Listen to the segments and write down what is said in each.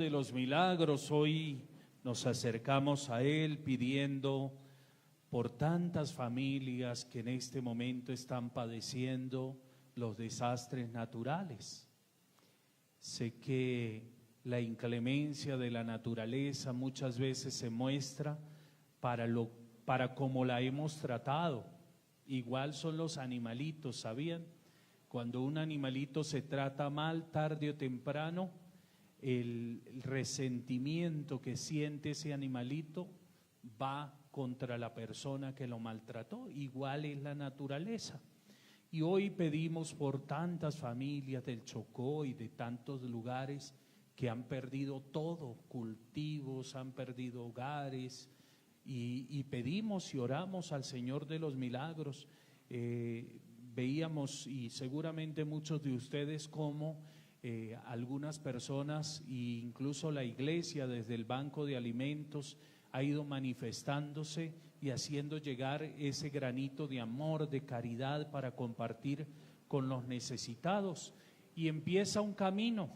de los milagros, hoy nos acercamos a Él pidiendo por tantas familias que en este momento están padeciendo los desastres naturales. Sé que la inclemencia de la naturaleza muchas veces se muestra para cómo la hemos tratado. Igual son los animalitos, ¿sabían? Cuando un animalito se trata mal, tarde o temprano, el resentimiento que siente ese animalito va contra la persona que lo maltrató. Igual es la naturaleza. Y hoy pedimos por tantas familias del Chocó y de tantos lugares que han perdido todo, cultivos, han perdido hogares, y pedimos y oramos al Señor de los milagros. Veíamos, y seguramente muchos de ustedes, cómo algunas personas e incluso la iglesia desde el Banco de Alimentos ha ido manifestándose y haciendo llegar ese granito de amor, de caridad para compartir con los necesitados. Y empieza un camino.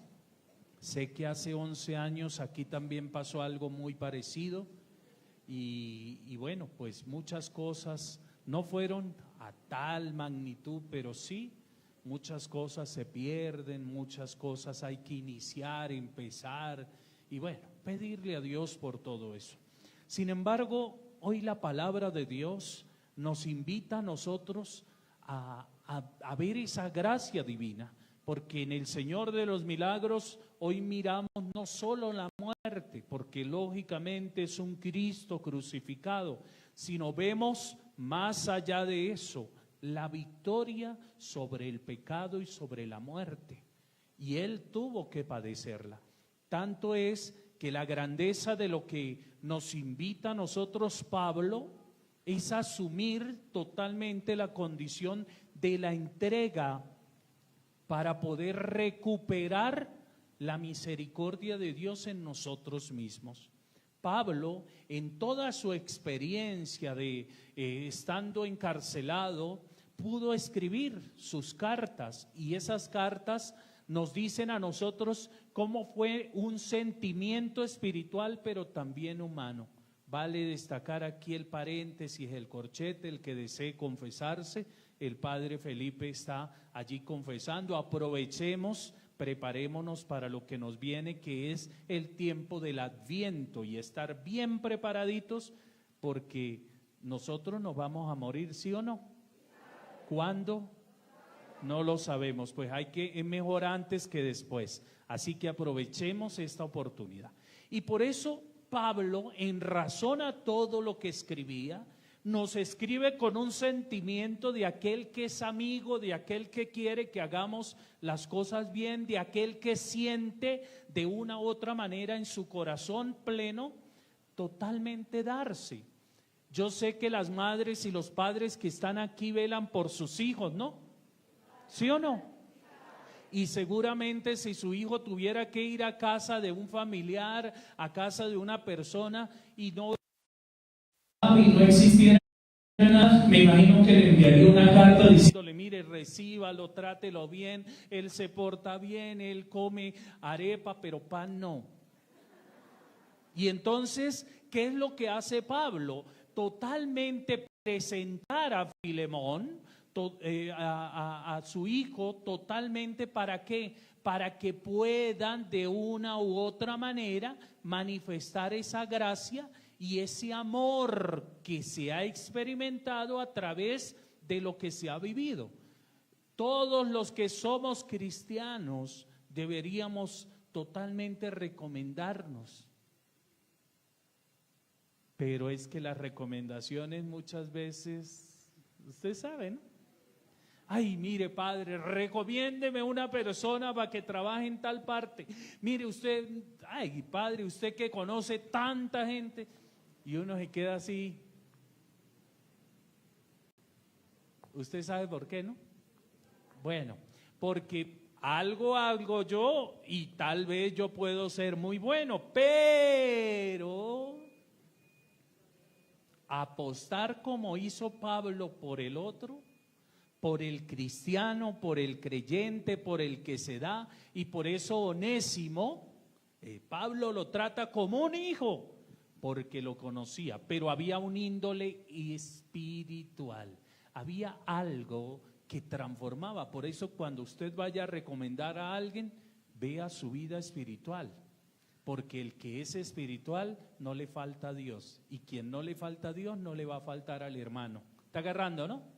Sé que hace 11 años aquí también pasó algo muy parecido y bueno, pues muchas cosas no fueron a tal magnitud, pero sí muchas cosas se pierden, muchas cosas hay que iniciar, empezar y bueno, pedirle a Dios por todo eso. Sin embargo, hoy la palabra de Dios nos invita a nosotros a ver esa gracia divina, porque en el Señor de los milagros hoy miramos no solo la muerte, porque lógicamente es un Cristo crucificado, sino vemos más allá de eso, la victoria sobre el pecado y sobre la muerte. Y Él tuvo que padecerla. Tanto es que la grandeza de lo que nos invita a nosotros Pablo es asumir totalmente la condición de la entrega para poder recuperar la misericordia de Dios en nosotros mismos. Pablo, en toda su experiencia de estando encarcelado, pudo escribir sus cartas, y esas cartas nos dicen a nosotros cómo fue un sentimiento espiritual, pero también humano. Vale destacar aquí el paréntesis, el corchete, el que desee confesarse. El padre Felipe está allí confesando. Aprovechemos, preparémonos para lo que nos viene, que es el tiempo del Adviento, y estar bien preparaditos, porque nosotros nos vamos a morir, ¿sí o no? ¿Cuándo? No lo sabemos, pues es mejor antes que después. Así que aprovechemos esta oportunidad. Y por eso Pablo, en razón a todo lo que escribía, nos escribe con un sentimiento de aquel que es amigo, de aquel que quiere que hagamos las cosas bien, de aquel que siente de una u otra manera en su corazón pleno totalmente darse. Yo sé que las madres y los padres que están aquí velan por sus hijos, ¿no? ¿Sí o no? Y seguramente si su hijo tuviera que ir a casa de un familiar, a casa de una persona y no existiera nada, me imagino que le enviaría una carta diciéndole: mire, recíbalo, trátelo bien, él se porta bien, él come arepa, pero pan no. Y entonces, ¿qué es lo que hace Pablo? Totalmente presentar a Filemón, a su hijo, totalmente, ¿para qué? Para que puedan de una u otra manera manifestar esa gracia y ese amor que se ha experimentado a través de lo que se ha vivido. Todos los que somos cristianos deberíamos totalmente recomendarnos. Pero es que las recomendaciones muchas veces, usted sabe, ¿no? Ay, mire, padre, recomiéndeme una persona para que trabaje en tal parte. Mire usted, ay, padre, usted que conoce tanta gente. Y uno se queda así. ¿Usted sabe por qué, no? Bueno, porque algo hago yo y tal vez yo puedo ser muy bueno, pero apostar como hizo Pablo por el otro, por el cristiano, por el creyente, por el que se da, y por eso Onésimo Pablo lo trata como un hijo porque lo conocía, pero había un índole espiritual, había algo que transformaba. Por eso cuando usted vaya a recomendar a alguien, vea su vida espiritual, porque el que es espiritual no le falta a Dios, y quien no le falta a Dios no le va a faltar al hermano. ¿Está agarrando, no?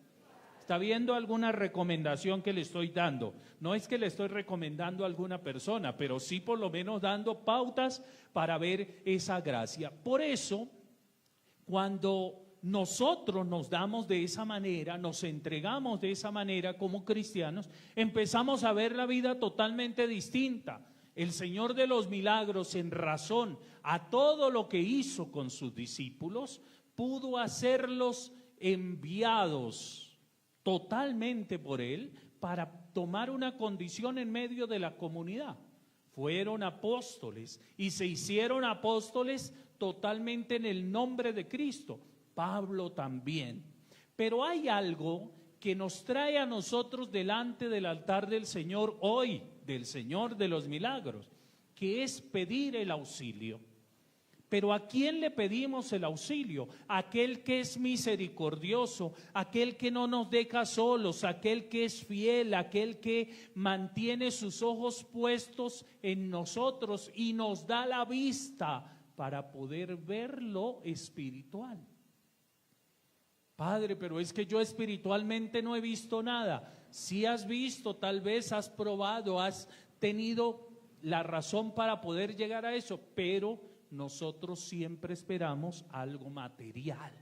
¿Está viendo alguna recomendación que le estoy dando? No es que le estoy recomendando a alguna persona, pero sí por lo menos dando pautas para ver esa gracia. Por eso, cuando nosotros nos damos de esa manera, nos entregamos de esa manera como cristianos, empezamos a ver la vida totalmente distinta. El Señor de los milagros, en razón a todo lo que hizo con sus discípulos, pudo hacerlos enviados totalmente por Él para tomar una condición en medio de la comunidad. Fueron apóstoles y se hicieron apóstoles totalmente en el nombre de Cristo. Pablo también. Pero hay algo que nos trae a nosotros delante del altar del Señor hoy, del Señor de los milagros, que es pedir el auxilio. Pero ¿a quién le pedimos el auxilio? Aquel que es misericordioso, aquel que no nos deja solos, aquel que es fiel, aquel que mantiene sus ojos puestos en nosotros y nos da la vista para poder ver lo espiritual. Padre, pero es que yo espiritualmente no he visto nada. Si has visto, tal vez has probado, has tenido la razón para poder llegar a eso, pero nosotros siempre esperamos algo material.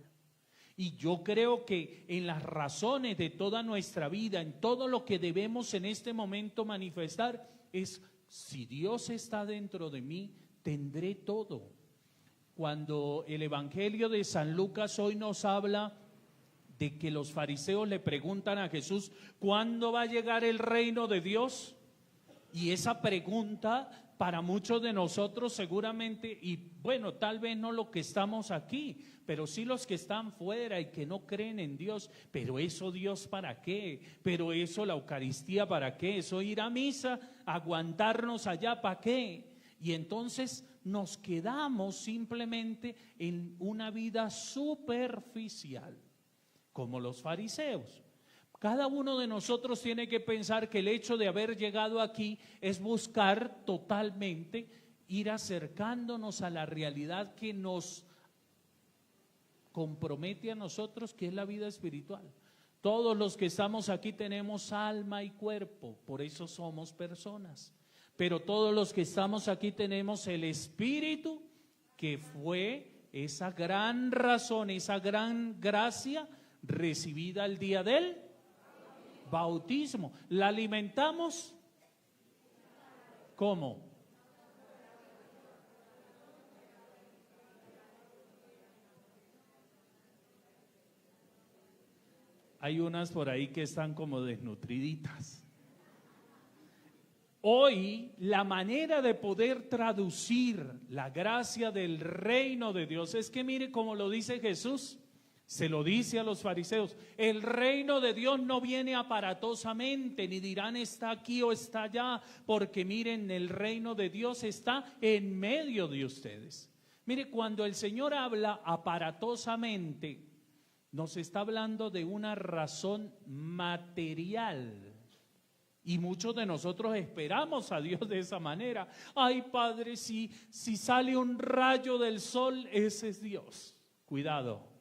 Y yo creo que en las razones de toda nuestra vida, en todo lo que debemos en este momento manifestar, es: si Dios está dentro de mí, tendré todo. Cuando el Evangelio de San Lucas hoy nos habla de que los fariseos le preguntan a Jesús: ¿cuándo va a llegar el reino de Dios? Y esa pregunta para muchos de nosotros seguramente, y bueno, tal vez no los que estamos aquí, pero sí los que están fuera y que no creen en Dios. Pero eso, Dios, ¿para qué? Pero eso, la Eucaristía, ¿para qué? Eso, ir a misa, aguantarnos allá, ¿para qué? Y entonces nos quedamos simplemente en una vida superficial, como los fariseos. Cada uno de nosotros tiene que pensar que el hecho de haber llegado aquí es buscar totalmente ir acercándonos a la realidad que nos compromete a nosotros, que es la vida espiritual. Todos los que estamos aquí tenemos alma y cuerpo, por eso somos personas. Pero todos los que estamos aquí tenemos el Espíritu, que fue esa gran razón, esa gran gracia recibida el día del bautismo. ¿La alimentamos? ¿Cómo? Hay unas por ahí que están como desnutriditas. Hoy, la manera de poder traducir la gracia del reino de Dios es que mire como lo dice Jesús. Se lo dice a los fariseos: el reino de Dios no viene aparatosamente, ni dirán está aquí o está allá, porque miren, el reino de Dios está en medio de ustedes. Mire, cuando el Señor habla aparatosamente, nos está hablando de una razón material. Y muchos de nosotros esperamos a Dios de esa manera. Ay, Padre, si sale un rayo del sol, ese es Dios. Cuidado.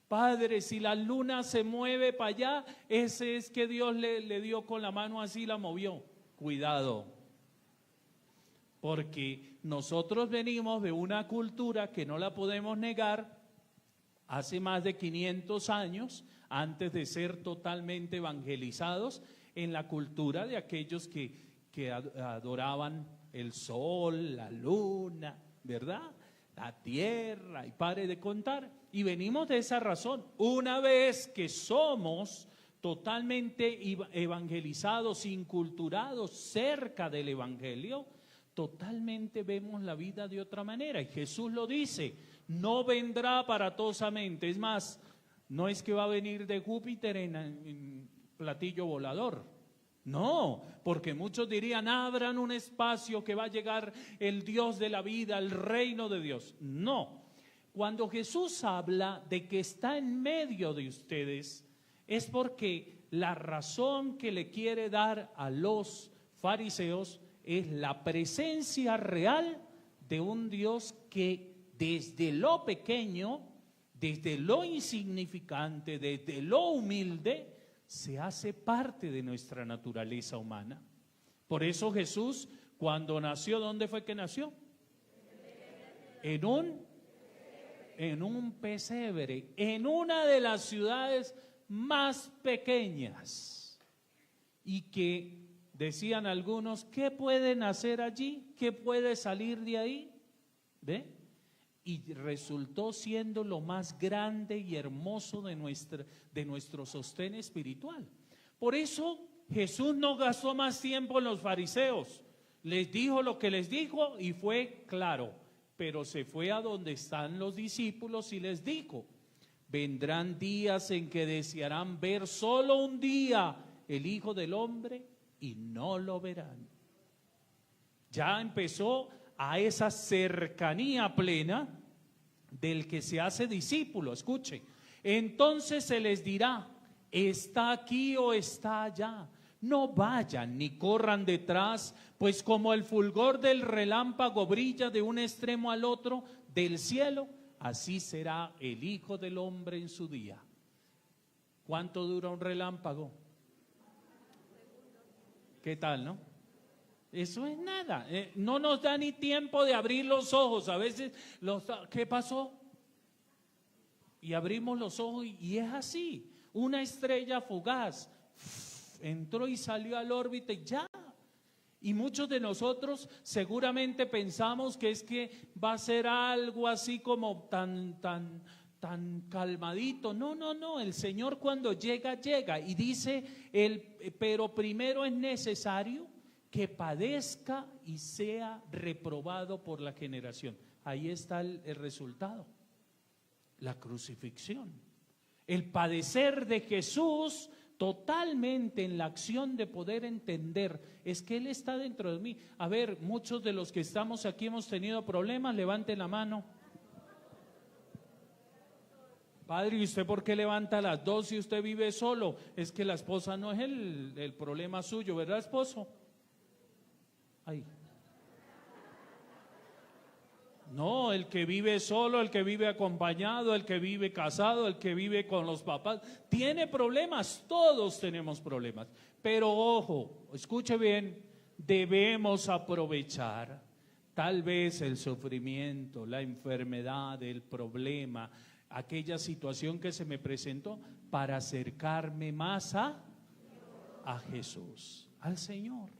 Padre, si la luna se mueve para allá, ese es que Dios le dio con la mano así, la movió. Cuidado. Porque nosotros venimos de una cultura que no la podemos negar, hace más de 500 años, antes de ser totalmente evangelizados, en la cultura de aquellos que adoraban el sol, la luna, ¿verdad? La tierra, y pare de contar. Y venimos de esa razón. Una vez que somos totalmente evangelizados, inculturados cerca del evangelio, totalmente vemos la vida de otra manera. Y Jesús lo dice: no vendrá aparatosamente. Es más, no es que va a venir de Júpiter en platillo volador. No, porque muchos dirían, abran un espacio que va a llegar el Dios de la vida, el reino de Dios. No, cuando Jesús habla de que está en medio de ustedes, es porque la razón que le quiere dar a los fariseos es la presencia real de un Dios que desde lo pequeño, desde lo insignificante, desde lo humilde, se hace parte de nuestra naturaleza humana. Por eso Jesús, cuando nació, ¿dónde fue que nació? En un pesebre, en una de las ciudades más pequeñas. Y que decían algunos, ¿qué pueden hacer allí? ¿Qué puede salir de ahí? ¿Ve? Y resultó siendo lo más grande y hermoso de nuestro sostén espiritual. Por eso Jesús no gastó más tiempo en los fariseos. Les dijo lo que les dijo y fue claro, pero se fue a donde están los discípulos y les dijo, vendrán días en que desearán ver solo un día el Hijo del Hombre y no lo verán. Ya empezó a esa cercanía plena del que se hace discípulo. Escuche, entonces se les dirá, está aquí o está allá. No vayan ni corran detrás, pues como el fulgor del relámpago brilla de un extremo al otro del cielo, así será el Hijo del Hombre en su día. ¿Cuánto dura un relámpago? ¿Qué tal, no? Eso es nada, no nos da ni tiempo de abrir los ojos. A veces, ¿qué pasó? Y abrimos los ojos y es así, una estrella fugaz, entró y salió al órbita y ya. Y muchos de nosotros seguramente pensamos que es que va a ser algo así como tan calmadito. No, el Señor cuando llega, llega. Y dice, pero primero es necesario que padezca y sea reprobado por la generación. Ahí está el resultado, la crucifixión. El padecer de Jesús totalmente en la acción de poder entender, es que Él está dentro de mí. A ver, muchos de los que estamos aquí hemos tenido problemas, levanten la mano. Padre, ¿y usted por qué levanta a las 2 si usted vive solo? Es que la esposa no es el problema suyo, ¿verdad, esposo? Ay. No, el que vive solo, el que vive acompañado, el que vive casado, el que vive con los papás, tiene problemas, todos tenemos problemas. Pero ojo, escuche bien, debemos aprovechar tal vez el sufrimiento, la enfermedad, el problema, aquella situación que se me presentó para acercarme más a Jesús, al Señor.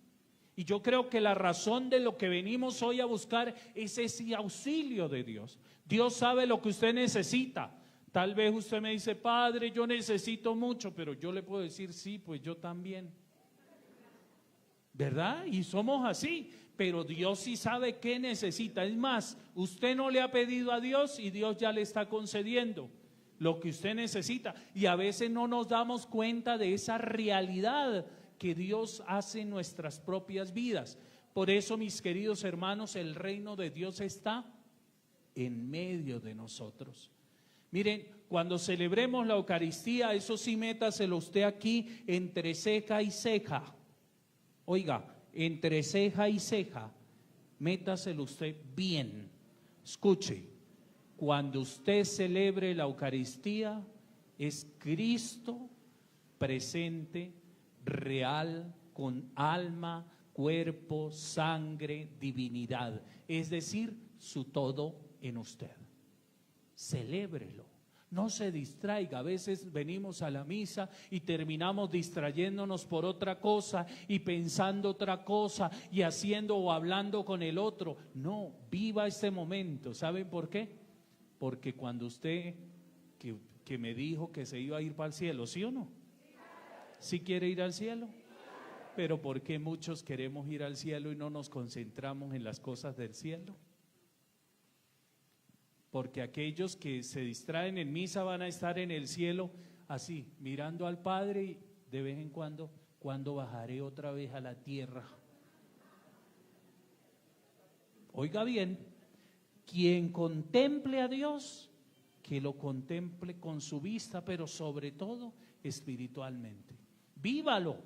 Y yo creo que la razón de lo que venimos hoy a buscar es ese auxilio de Dios. Dios sabe lo que usted necesita. Tal vez usted me dice, Padre, yo necesito mucho, pero yo le puedo decir, sí, pues yo también. ¿Verdad? Y somos así, pero Dios sí sabe qué necesita. Es más, usted no le ha pedido a Dios y Dios ya le está concediendo lo que usted necesita. Y a veces no nos damos cuenta de esa realidad que Dios hace en nuestras propias vidas. Por eso, mis queridos hermanos, el reino de Dios está en medio de nosotros. Miren, cuando celebremos la Eucaristía, eso sí, métaselo usted aquí entre ceja y ceja. Oiga, entre ceja y ceja, métaselo usted bien. Escuche, cuando usted celebre la Eucaristía, es Cristo presente, real, con alma, cuerpo, sangre, divinidad, es decir, su todo en usted. Celébrelo, no se distraiga. A veces venimos a la misa y terminamos distrayéndonos por otra cosa y pensando otra cosa y haciendo o hablando con el otro. No, viva este momento. ¿Saben por qué? Porque cuando usted, que me dijo que se iba a ir para el cielo, ¿sí o no? ¿Sí quiere ir al cielo? Pero ¿por qué muchos queremos ir al cielo y no nos concentramos en las cosas del cielo? Porque aquellos que se distraen en misa van a estar en el cielo así, mirando al Padre y de vez en cuando, ¿cuándo bajaré otra vez a la tierra? Oiga bien, quien contemple a Dios, que lo contemple con su vista, pero sobre todo espiritualmente. Vívalo,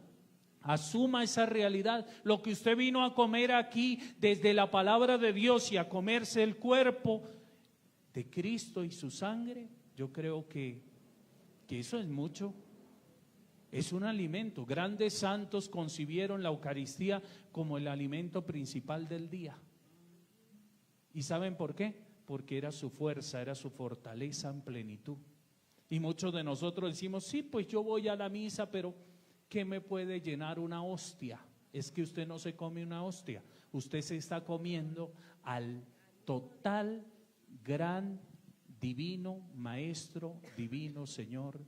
asuma esa realidad. Lo que usted vino a comer aquí desde la palabra de Dios y a comerse el cuerpo de Cristo y su sangre, yo creo que eso es mucho. Es un alimento. Grandes santos concibieron la Eucaristía como el alimento principal del día. ¿Y saben por qué? Porque era su fuerza, era su fortaleza en plenitud. Y muchos de nosotros decimos, sí, pues yo voy a la misa, pero ¿qué me puede llenar una hostia? Es que usted no se come una hostia, usted se está comiendo al total, gran, divino Maestro, divino Señor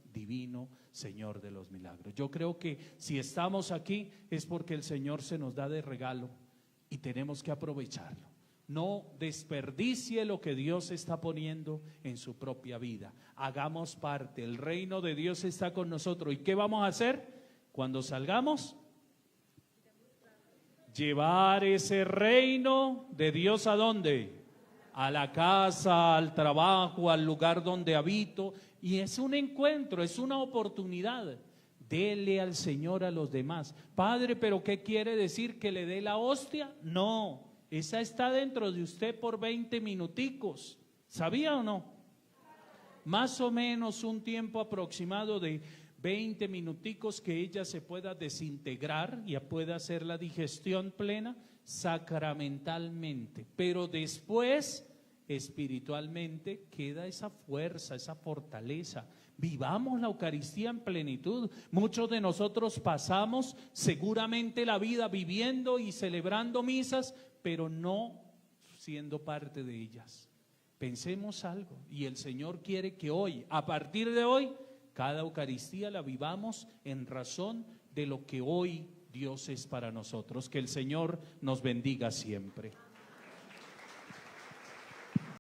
de los milagros. Yo creo que si estamos aquí es porque el Señor se nos da de regalo y tenemos que aprovecharlo. No desperdicie lo que Dios está poniendo en su propia vida. Hagamos parte, el reino de Dios está con nosotros. ¿Y qué vamos a hacer cuando salgamos? Llevar ese reino de Dios ¿a dónde? A la casa, al trabajo, al lugar donde habito. Y es un encuentro, es una oportunidad. Dele al Señor a los demás. Padre, ¿pero qué quiere decir? ¿Que le dé la hostia? No. Esa está dentro de usted por 20 minuticos. ¿Sabía o no? Más o menos un tiempo aproximado de 20 minuticos que ella se pueda desintegrar y pueda hacer la digestión plena sacramentalmente. Pero después, espiritualmente, queda esa fuerza, esa fortaleza. Vivamos la Eucaristía en plenitud. Muchos de nosotros pasamos seguramente la vida viviendo y celebrando misas, pero no siendo parte de ellas. Pensemos algo, y el Señor quiere que hoy, a partir de hoy, cada Eucaristía la vivamos en razón de lo que hoy Dios es para nosotros. Que el Señor nos bendiga siempre.